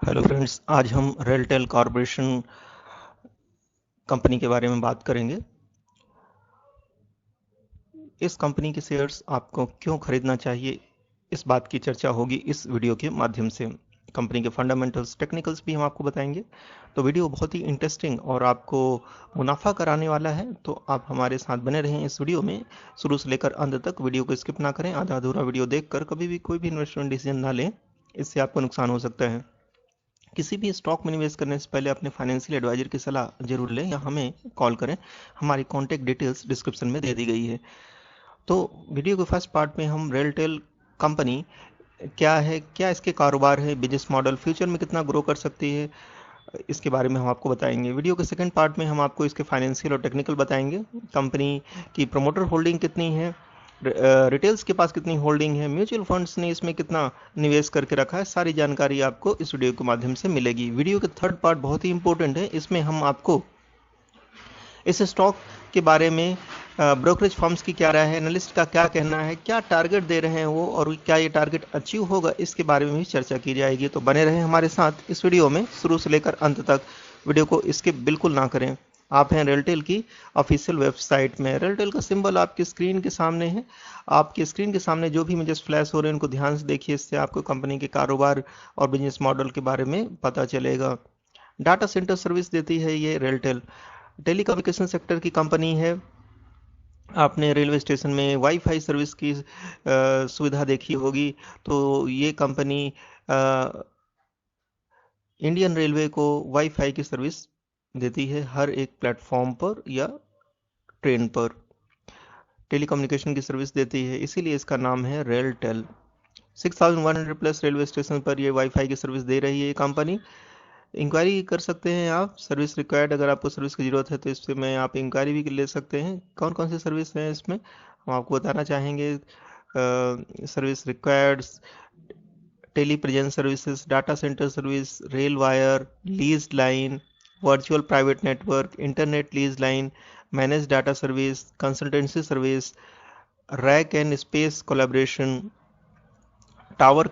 Hello friends, आज हम RailTel corporation company के बारे में बात करेंगे। इस कंपनी के शेयर्स आपको क्यों खरीदना चाहिए, इस बात की चर्चा होगी इस वीडियो के माध्यम से। कंपनी के फंडामेंटल्स, टेक्निकल्स भी हम आपको बताएंगे। तो वीडियो बहुत ही इंटरेस्टिंग और आपको मुनाफा कराने वाला है, तो आप हमारे साथ बने रहें इस वीडियो में शुरू से लेकर अंत तक। वीडियो को स्किप ना करें, आधा अधूरा वीडियो देखकर कभी भी कोई भी इन्वेस्टमेंट डिसीजन ना लें, इससे आपको नुकसान हो सकता है। किसी भी स्टॉक में निवेश करने से पहले अपने फाइनेंशियल एडवाइजर की सलाह जरूर लें या हमें कॉल करें। हमारी कॉन्टैक्ट डिटेल्स डिस्क्रिप्शन में दे दी गई है। तो वीडियो के फर्स्ट पार्ट में हम रेलटेल कंपनी क्या है, क्या इसके कारोबार है, बिजनेस मॉडल, फ्यूचर में कितना ग्रो कर सकती है, इसके बारे में हम आपको बताएंगे। वीडियो के सेकंड पार्ट में हम आपको इसके फाइनेंशियल और टेक्निकल बताएंगे। कंपनी की प्रमोटर होल्डिंग कितनी है, रिटेल्स के पास कितनी होल्डिंग है, म्यूचुअल फंड्स ने इसमें कितना निवेश करके रखा है, सारी जानकारी आपको इस वीडियो के माध्यम से मिलेगी। वीडियो के थर्ड पार्ट बहुत ही इंपॉर्टेंट है। इसमें हम आपको इस स्टॉक के बारे में ब्रोकरेज फर्म्स की क्या राय है, एनालिस्ट का क्या कहना है, क्या टारगेट दे रहे हैं वो और क्या ये टारगेट अचीव होगा, इसके बारे में भी चर्चा की जाएगी। तो बने रहें हमारे साथ इस वीडियो में शुरू से लेकर अंत तक। वीडियो को स्किप बिल्कुल ना करें। आप हैं रेलटेल की ऑफिशियल वेबसाइट में। रेलटेल का सिंबल आपकी स्क्रीन के सामने है। आपकी स्क्रीन के सामने जो भी इमेजेस फ्लैश हो रहे हैं उनको ध्यान से देखिए, इससे आपको कंपनी के कारोबार और बिजनेस मॉडल के बारे में पता चलेगा। डाटा सेंटर सर्विस देती है ये रेलटेल। टेलीकम्युनिकेशन सेक्टर की कंपनी है। आपने रेलवे स्टेशन में वाईफाई सर्विस की सुविधा देखी होगी। तो ये कंपनी इंडियन रेलवे को वाईफाई की सर्विस देती है हर एक प्लेटफॉर्म पर या ट्रेन पर। टेलीकम्युनिकेशन की सर्विस देती है, इसीलिए इसका नाम है रेलटेल। 6100 प्लस रेलवे स्टेशन पर ये वाईफाई की सर्विस दे रही है ये कंपनी। इंक्वायरी कर सकते हैं आप, सर्विस रिक्वायर्ड, अगर आपको सर्विस की ज़रूरत है तो इससे में आप इंक्वायरी भी ले सकते हैं। कौन कौन सी सर्विस है इसमें हम आपको बताना चाहेंगे। Service required, telepresence services, data centre service, rail wire, lease line, virtual private network, internet lease line, manage data service, consultancy service, rack and space collaboration, tower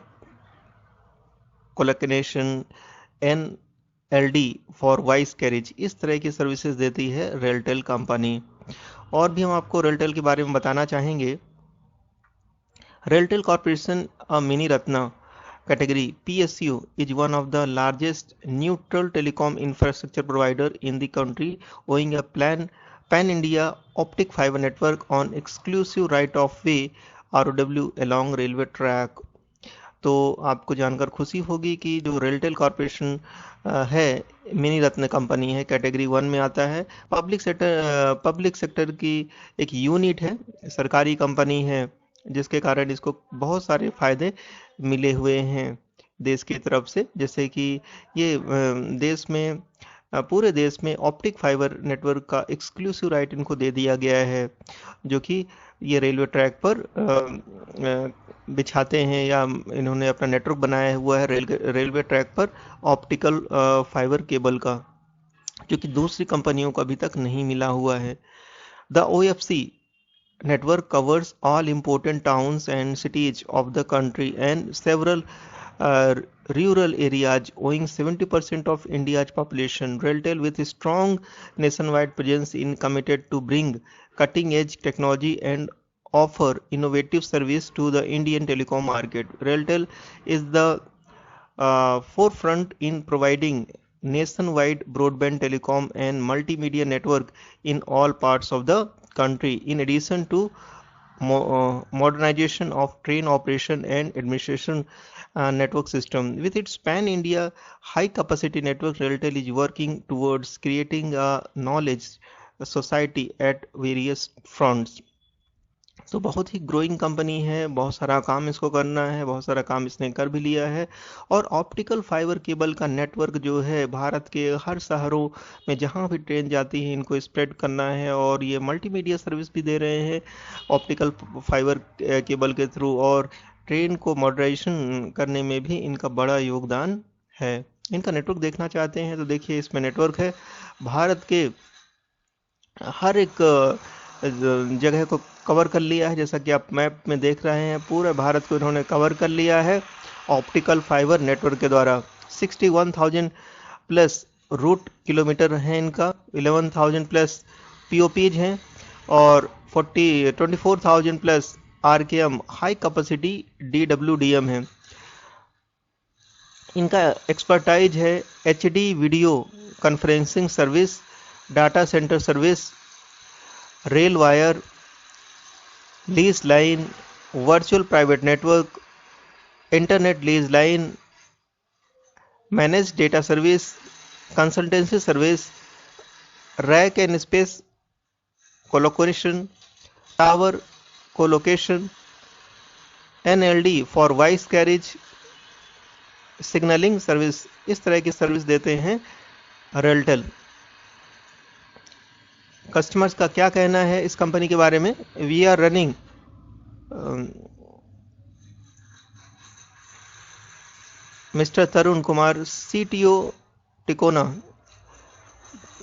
collaboration, N LD for voice carriage, इस तरह की services देती है RailTel company. और भी हम आपको रेलटेल के बारे में बताना चाहेंगे। RailTel corporation mini Ratna category PSU is one of the largest neutral telecom infrastructure provider in the country, owning a pan-India optic fiber network on exclusive right of way ROW along railway track। तो आपको जानकर खुशी होगी कि जो RailTel corporation है, mini रत्न company है, category 1 में आता है। पब्लिक सेक्टर की एक यूनिट है, सरकारी कंपनी है, जिसके कारण इसको बहुत सारे फायदे मिले हुए हैं देश की तरफ से। जैसे कि ये देश में पूरे देश में ऑप्टिक फाइबर नेटवर्क का एक्सक्लूसिव राइट इनको दे दिया गया है, जो कि ये रेलवे ट्रैक पर बिछाते हैं या इन्होंने अपना नेटवर्क बनाया हुआ है रेलवे ट्रैक पर ऑप्टिकल फाइबर केबल का, जो कि दूसरी कंपनियों को अभी तक नहीं मिला हुआ है। The OFC network covers all important towns and cities of the country and several uh, rural areas, owing 70% of India's population. Railtel, with a strong nationwide presence, is committed to bring cutting-edge technology and offer innovative service to the Indian telecom market. Railtel is the forefront in providing nationwide broadband telecom and multimedia network in all parts of the country, in addition to modernization of train operation and administration network system. With its pan-India high-capacity network, Railtel is working towards creating a knowledge society at various fronts। तो बहुत ही growing company है, बहुत सारा काम इसको करना है, बहुत सारा काम इसने कर भी लिया है। और ऑप्टिकल फाइबर केबल का नेटवर्क जो है भारत के हर शहरों में जहाँ भी ट्रेन जाती है इनको स्प्रेड करना है, और ये मल्टीमीडिया सर्विस भी दे रहे हैं ऑप्टिकल फाइबर केबल के थ्रू, और ट्रेन को मॉडर्नाइजेशन करने में भी इनका बड़ा योगदान है। इनका नेटवर्क देखना चाहते हैं तो देखिए, इसमें नेटवर्क है भारत के हर एक जगह को कवर कर लिया है। जैसा कि आप मैप में देख रहे हैं, पूरे भारत को इन्होंने कवर कर लिया है ऑप्टिकल फाइबर नेटवर्क के द्वारा। 61,000 प्लस रूट किलोमीटर है इनका, 11,000 प्लस पीओपीज हैं और 24,000 plus RKM high capacity DWDM है। इनका एक्सपर्टाइज है HD video conferencing service, data centre service, rail wire, lease line, virtual private network, internet lease line, manage data service, consultancy service, rack and space colocation, tower colocation, NLD for voice carriage, signalling service, इस तरह की service देते हैं RailTel. Customers का क्या कहना है इस कंपनी के बारे में? We are running Mister Tarun Kumar, CTO Tikona,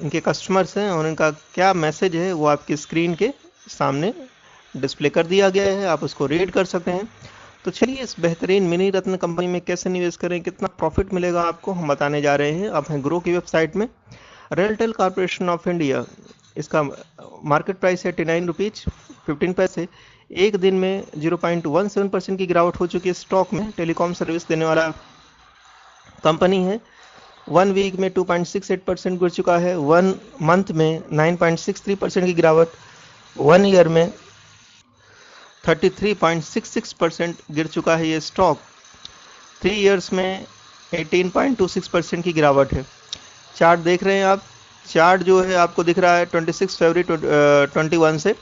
इनके कस्टमर्स हैं और इनका क्या मैसेज है वो आपकी स्क्रीन के सामने डिस्प्ले कर दिया गया है, आप उसको रीड कर सकते हैं। तो चलिए इस बेहतरीन मिनी रत्न कंपनी में कैसे निवेश करें, कितना प्रॉफिट मिलेगा आपको, हम बताने जा रहे हैं। आप हैं ग्रो की वेबसाइट में। रेलटेल कॉर्पोरेशन ऑफ इंडिया, इसका मार्केट प्राइस है 89 रुपीज 15 पैसे। एक दिन में 0.17% की गिरावट हो चुकी है स्टॉक में। टेलीकॉम सर्विस देने वाला कंपनी है। 1 वीक में 2.68% गिर चुका है, 1 मंथ में 9.63% की गिरावट, 1 ईयर में 33.66% गिर चुका है ये स्टॉक, 3 इयर्स में 18.26% की गिरावट है। चार्ट देख रहे हैं आप, चार्ट जो है आपको दिख रहा है 26 फरवरी 21 से,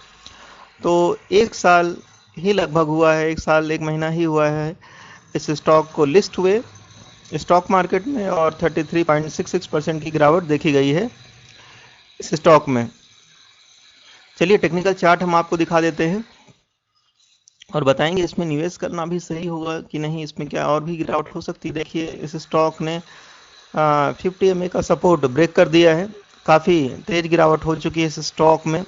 तो एक साल ही लगभग हुआ है, एक साल 1 महीना ही हुआ है इस स्टॉक को लिस्ट हुए स्टॉक मार्केट में, और 33.66% की गिरावट देखी गई है इस स्टॉक में। चलिए टेक्निकल चार्ट हम आपको दिखा देते हैं और बताएंगे इसमें निवेश करना भी सही होगा कि नहीं, इसमें क्या और भी गिरावट हो सकती है। देखिए इस स्टॉक ने 50 MA का सपोर्ट ब्रेक कर दिया है, काफ़ी तेज गिरावट हो चुकी है इस स्टॉक में।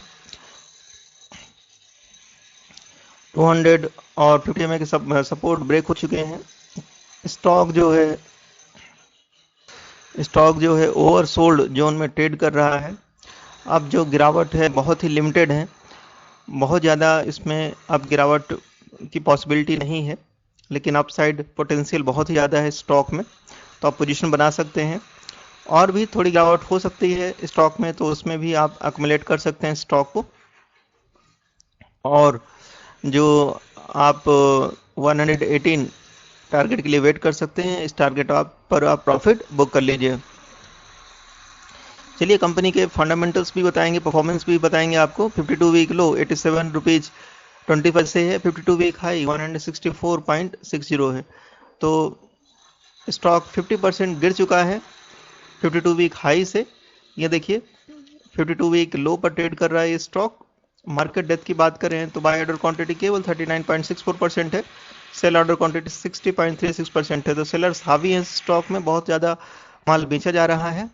200 और 50 MA के सपोर्ट ब्रेक हो चुके हैं। स्टॉक जो है ओवरसोल्ड जोन में ट्रेड कर रहा है। अब जो गिरावट है बहुत ही लिमिटेड है, बहुत ज़्यादा इसमें अब गिरावट की पॉसिबिलिटी नहीं है, लेकिन अपसाइड पोटेंशियल बहुत ही ज़्यादा है स्टॉक में, तो आप पोजीशन बना सकते हैं। और भी थोड़ी गिरावट हो सकती है स्टॉक में, तो उसमें भी आप अक्यूमुलेट कर सकते हैं स्टॉक को। और जो आप 118 टारगेट के लिए वेट कर सकते हैं, इस टारगेट पर आप प्रॉफिट बुक कर लीजिए। चलिए कंपनी के फंडामेंटल्स भी बताएंगे, परफॉर्मेंस भी बताएंगे आपको। 52 वीक लो 87 रुपीज 20 पैसे है, 52 वीक हाई 164.60 है। तो स्टॉक 50% गिर चुका है 52 वीक हाई से। ये देखिए 52 वीक लो पर ट्रेड कर रहा है ये स्टॉक। मार्केट डेप्थ की बात करें तो बाय ऑर्डर क्वांटिटी केवल 39.64% है, सेल ऑर्डर क्वांटिटी 60.36% है। तो सेलर्स हावी हैं स्टॉक में, बहुत ज़्यादा माल बेचा जा रहा है।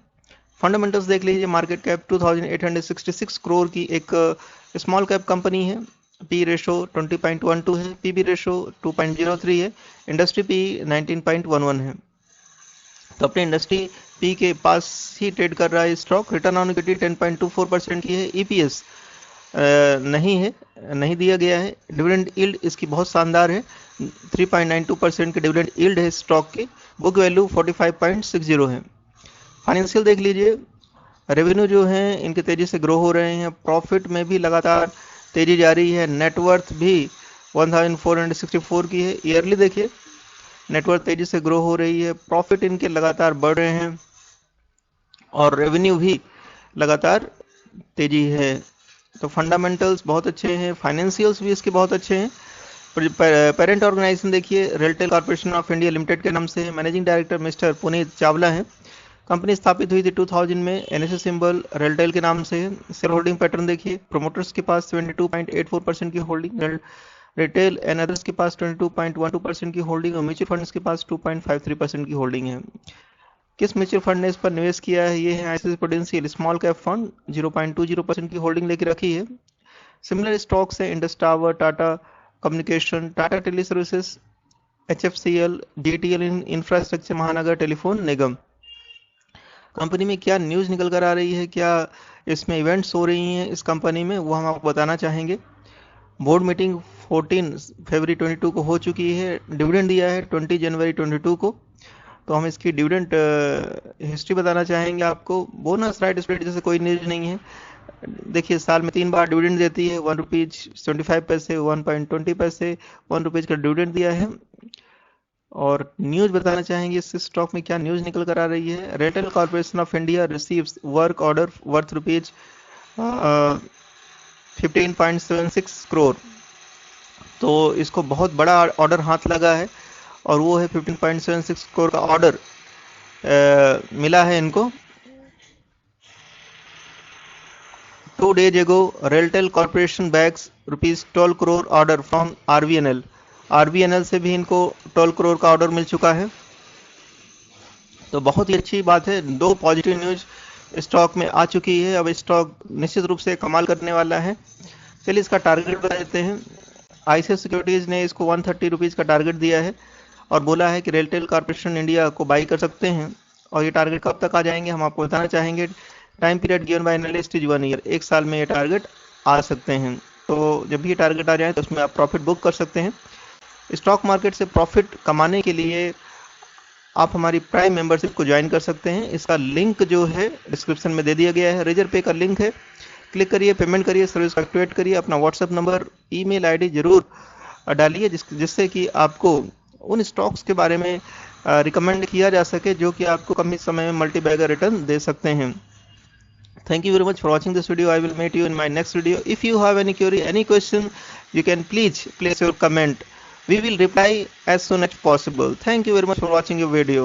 फंडामेंटल्स देख लीजिए, मार्केट कैप 2866 करोड़ की एक स्मॉल कैप कंपनी है। पी रेशो 20.12 है, पीबी रेशो 2.03 है, इंडस्ट्री पी 19.11 है। तो अपने इंडस्ट्री पी के पास ही ट्रेड कर रहा है स्टॉक। रिटर्न ऑन इक्विटी 10.24% की है। ईपीएस नहीं दिया गया है। डिविडेंड यील्ड इसकी बहुत शानदार है, 3.92% की डिविडेंड यील्ड है स्टॉक की। बुक वैल्यू 45.60 है। फाइनेंशियल देख लीजिए, रेवेन्यू जो है इनके तेजी से ग्रो हो रहे हैं, प्रॉफिट में भी लगातार तेजी जारी है, नेटवर्थ भी 1464 की है। ईयरली देखिए नेटवर्थ तेजी से ग्रो हो रही है, प्रॉफिट इनके लगातार बढ़ रहे हैं और रेवेन्यू भी लगातार तेजी है। तो फंडामेंटल्स बहुत अच्छे हैं, फाइनेंशियल्स भी इसके बहुत अच्छे हैं। पेरेंट ऑर्गेनाइजेशन देखिए RailTel corporation of India limited के नाम से है। Managing director mister Puneet Chawla है। कंपनी स्थापित हुई थी 2000 में, एनएससी सिंबल रेलटेल के नाम से है। शेयर होल्डिंग पैटर्न देखिए, प्रोमोटर्स के पास 72.84% की होल्डिंग, रिटेल एंड अदर्स के पास 22.12% की होल्डिंग और म्यूचुअल फंड्स के पास 2.53% की होल्डिंग है। किस म्यूचुअल फंड ने इस पर निवेश किया है? ये है ICICI Prudential small cap fund, 0.20% की होल्डिंग लेके रखी है। सिमिलर स्टॉक्स है Indus tower, Tata communication, Tata teleservices, HFCL, GTL infrastructure, Mahanagar telephone Nigam. Company में क्या न्यूज़ निकल कर आ रही है, क्या इसमें इवेंट्स हो रही हैं इस कंपनी में, वो हम आपको बताना चाहेंगे। बोर्ड मीटिंग 14 फरवरी 22 को हो चुकी है। डिविडेंड दिया है 20 जनवरी 22 को, तो हम इसकी डिविडेंड हिस्ट्री बताना चाहेंगे आपको। बोनस राइट स्प्लिट जैसे कोई न्यूज नहीं है। देखिए, साल में 3 बार डिविडेंड देती है, 1 रुपीज 25 पैसे, 1.20 पैसे, 1 रुपीज का डिविडेंड दिया है। और न्यूज बताना चाहेंगे इस स्टॉक में क्या न्यूज निकल कर आ रही है। RailTel corporation of India receives work order worth rupees 15.76 crore. तो इसको बहुत बड़ा ऑर्डर हाथ लगा है, और वो है 15.76 करोड़ का ऑर्डर मिला है इनको। 2 days ago, Railtel Corporation bags ₹12 crore order from RVNL। RVNL से भी इनको 12 करोड़ का ऑर्डर मिल चुका है। तो बहुत ही अच्छी बात है, 2 पॉजिटिव न्यूज स्टॉक में आ चुकी है। अब स्टॉक निश्चित रूप से कमाल करने वाला है। चलिए इसका टारगेट बता देते हैं। ICICI सिक्योरिटीज ने इसको 130 रुपीज़ का टारगेट दिया है और बोला है कि रेलटेल कॉर्पोरेशन इंडिया को बाई कर सकते हैं। और ये टारगेट कब तक आ जाएंगे हम आपको बताना चाहेंगे। Time period given by analyst is 1 year, 1 साल में ये टारगेट आ सकते हैं। तो जब भी ये टारगेट आ जाए तो उसमें आप प्रॉफिट बुक कर सकते हैं। स्टॉक मार्केट से प्रॉफिट कमाने के लिए आप हमारी प्राइम मेंबरशिप को ज्वाइन कर सकते हैं। इसका लिंक जो है डिस्क्रिप्शन में दे दिया गया है, रेजर पे का लिंक है। क्लिक करिए, पेमेंट करिए, सर्विस को एक्टिवेट करिए। अपना व्हाट्सएप नंबर, ईमेल आईडी जरूर डालिए जिससे कि आपको उन स्टॉक्स के बारे में रिकमेंड किया जा सके जो कि आपको कम ही समय में मल्टी बैगर रिटर्न दे सकते हैं। Thank you very much for watching this video. I will meet you in my next video. If you have any query, any question, you can please place your comment. We will reply as soon as possible. Thank you very much for watching your video.